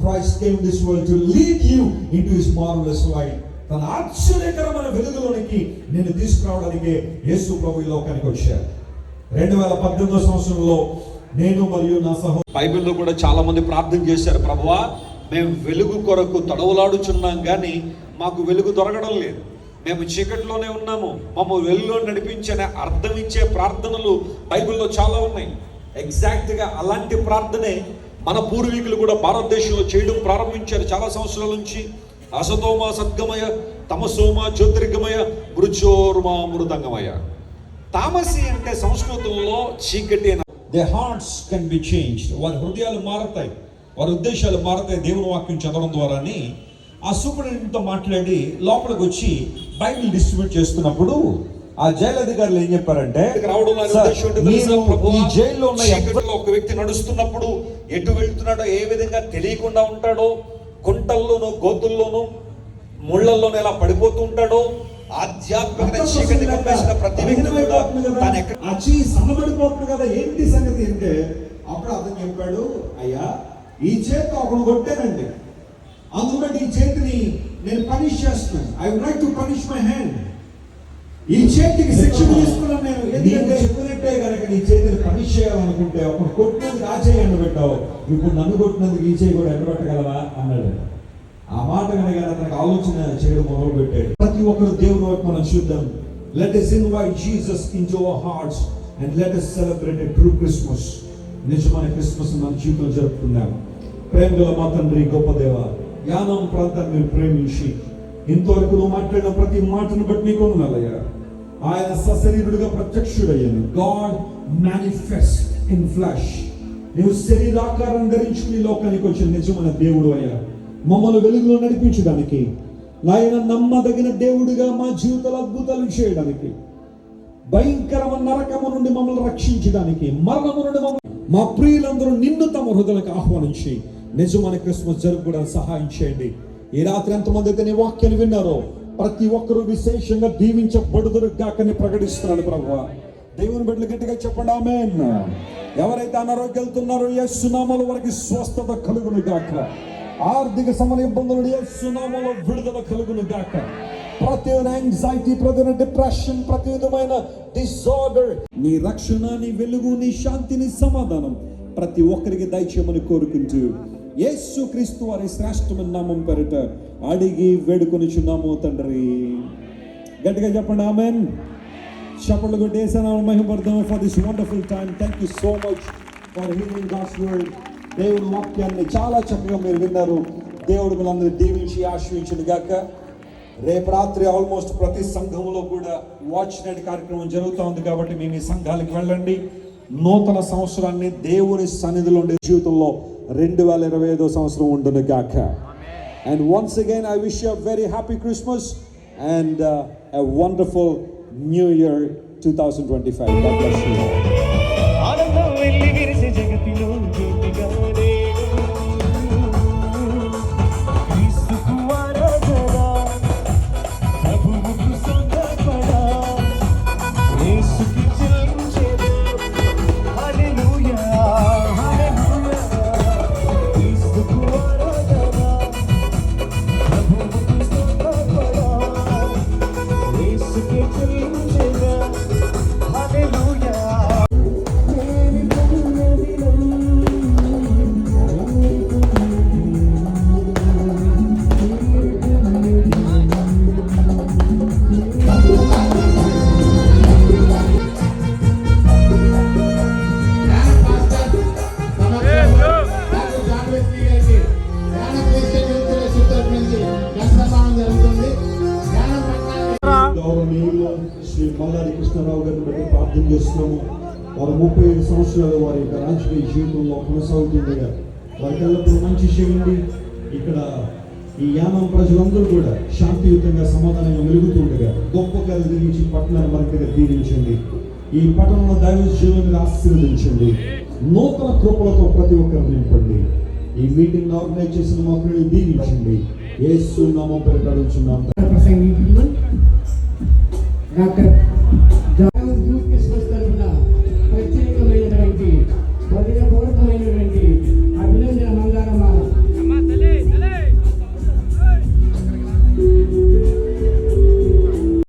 Christ came this world to lead you into his marvelous light. తన ఆశ్చర్యకరమైన వెలుగులోనికి నేను తీసుకురావడానికి యేసు ప్రభు ఈ లోకానికి వచ్చారు. 2018 సంవత్సరంలో నేను మరియు నా బైబిల్లో కూడా చాలా మంది ప్రార్థన చేశారు, ప్రభువా మేము వెలుగు కొరకు తడవలాడుచున్నాం కానీ మాకు వెలుగు దొరకడం లేదు, మేము చీకటిలోనే ఉన్నాము, మమ్మల్ని వెలుగులో నడిపించనే అర్థం ఇచ్చే ప్రార్థనలు బైబిల్లో చాలా ఉన్నాయి. ఎగ్జాక్ట్గా అలాంటి ప్రార్థనే మన పూర్వీకులు కూడా భారతదేశంలో చేయడం ప్రారంభించారు చాలా సంవత్సరాల నుంచి. అసతోమ సద్గమయ, తమసోమ జ్యోతిర్గమయ, మృత్యోర్మా మృదంగమయ. తామసి అంటే సంస్కృతంలో చీకటి. They hearts can be changed, వారి హృదయాలు మారతాయి, వారి ఉద్దేశాలు మారతాయి దేవుని వాక్యం చదవడం ద్వారాని. ఆ సూపరింటెండెంట్తో మాట్లాడి లోపలికి వచ్చి బైబిల్ డిస్ట్రిబ్యూట్ చేస్తున్నప్పుడు ఆ జైలు అధికారులు ఏం చెప్పారంటే, ఈ జైల్లో ఉన్న ఒక వ్యక్తి నడుస్తున్నప్పుడు ఎటు వెళ్తున్నాడో ఏ విధంగా తెలియకుండా ఉంటాడో, కుంటల్లోనూ గోతుల్లోనూ ముళ్ళల్లోనూ ఎలా పడిపోతూ ఉంటాడో, ఆధ్యాత్మిక చీకటి కప్పేసిన ప్రతి వ్యక్తి కూడా సన్నబడిపోతుంది కదా, ఏంటి సంగతి అంటే అప్పుడు అతను చెప్పాడు, అయ్యా ఈ చేతి ఒకడు కొట్టానండి, అందుకంటే ఈ చేతిని నేను పనిష్ చేస్తున్నాను, I would like to punish my hand. ఈ చేతికి శిక్ష తీసుకున్నాను నేను, ఎందుకంటే చెప్పినట్టే కనుక నీ చేతిని పనిష్ చేయాలనుకుంటే అప్పుడు కొట్టినందుకు ఆ చేయి ఎండబెట్టావు, ఇప్పుడు నన్ను కొట్టినందుకు ఈ చేయి కూడా ఎండబెట్టగలవా అన్నాడు. ఆ మాట కనుక అతనికి ఆలోచన చేయడం మొదలు పెట్టాడు. ప్రతి ఒక్కరు దేవుని వైపు మనం చూద్దాం. Let us invite Jesus into our hearts and let us celebrate a true Christmas. నిజమైన క్రిస్మస్ మన జీవితంలో జరుపుకుందాం. ప్రేమగల మా తండ్రి, గొప్ప దేవ, యానం ప్రాంతాన్ని మీరు ప్రేమించి ఇంతవరకు నువ్వు మాట్లాడిన ప్రతి మాటను బట్టి నీకు వందనాలయ్యా. ఆయన సశరీరుడిగా ప్రత్యక్షుడయ్యాను. God manifest in flesh. నువ్వు శరీరాకారం ధరించుకుని లోకానికి వచ్చిన నిజమైన దేవుడు అయ్యా. మమ్మల్ని వెలుగులో నడిపించడానికి, ఆయన నమ్మదగిన దేవుడిగా మా జీవితాలు అద్భుతాలు చేయడానికి, భయంకరమైన నరకము నుండి మమ్మల్ని రక్షించడానికి, మరణము నుండి మా ప్రియులందరూ నిన్ను తమ హృదయాలకు ఆహ్వానించి నిజమైన క్రిస్మస్ జరుపుకోవడానికి సహాయం చేయండి. ఈ రాత్రి ఎంతమంది అయితే నీ వాక్యాన్ని విన్నారో ప్రతి ఒక్కరూ విశేషంగా దీవించబడుదురు గాకని ప్రకటిస్తున్నాడు ప్రభువా. దేవుని బిడ్డలు గట్టిగా చెప్పండి ఆమేన్. ఎవరైతే అనారోగ్యాలుతున్నారో యేసు నామములో వారికి స్వస్థత కలుగును గాక. ఆర్థిక సమయ ఇబ్బందులు యేసు నామములో విడుదల కలుగును గాక. ప్రతి యాంగ్జైటీ, ప్రతి డిప్రెషన్, ప్రతి విధమైన డిసార్డర్, నీ రక్షణ, నీ వెలుగు, నీ శాంతి, నీ సమాధానం ప్రతి ఒక్కరికి దయచేయమని కోరుకుంటూ యేసు క్రీస్తు వారి శ్రేష్టమైన నామం పేరిట అడిగి వేడుకొనిచున్నాము తండ్రి. గట్టిగా చెప్పండి ఆమేన్. చప్పట్లు కొట్టి యేసు నామములో మహిమపడదాం. For this wonderful time, thank you so much for hearing God's word. దేవుని వాక్యాన్ని చాలా చక్కగా మీరు విన్నారు. దేవుడు మిమ్మల్ని దీవించి ఆశీర్వదించును గాక. రేపు రాత్రి ఆల్మోస్ట్ ప్రతి సంఘంలో కూడా వాచ్ నైట్ కార్యక్రమం జరుగుతూ ఉంది కాబట్టి మీ సంఘాలకు వెళ్ళండి. నూతన సంవత్సరాన్ని దేవుని సన్నిధిలో ఉండే జీవితంలో 2025 సంవత్సరం ఉండును గాక. And once again I wish you very happy Christmas and a wonderful new year 2025. God bless you all. ఆనందం వెల్లి విరిసే జగతిలో జ్యోతిగా క్రీస్తుకు ఆరాధన, ప్రభువుకు సంతపడ, యేసుకి చెల్లించెను. హల్లెలూయా హల్లెలూయా. క్రీస్తుకు ఆరాధన, ప్రభువుకు సంతపడ, యేసుకి చెల్లించెను. హల్లెలూయా. శ్రీ మల్లారి కృష్ణారావు గారిని బట్టి ప్రార్థన చేస్తున్నాము. వారు 35 సంవత్సరాలు వారి యొక్క రాజకీయ జీవితంలో కొనసాగుతుండగా వారికి ఎల్లప్పుడూ మంచి చేయండి. ఇక్కడ ఈ యానం ప్రజలందరూ కూడా శాంతియుతంగా సమాధానంగా వెలుగుతుండగా గొప్ప గారు దీవించి పట్టణాన్ని మరింతగా దీవించండి. ఈ పట్టణంలో దైవ జీవనాన్ని ఆశీర్వదించండి. నూతన కృపలతో ప్రతి ఒక్కరు నింపండి. ఈ మీటింగ్ ఆర్గనైజ్ చేసిన మా ప్రియులు దీవించండి. యేసు నామములో అడుగుచున్నాము. డాక్టర్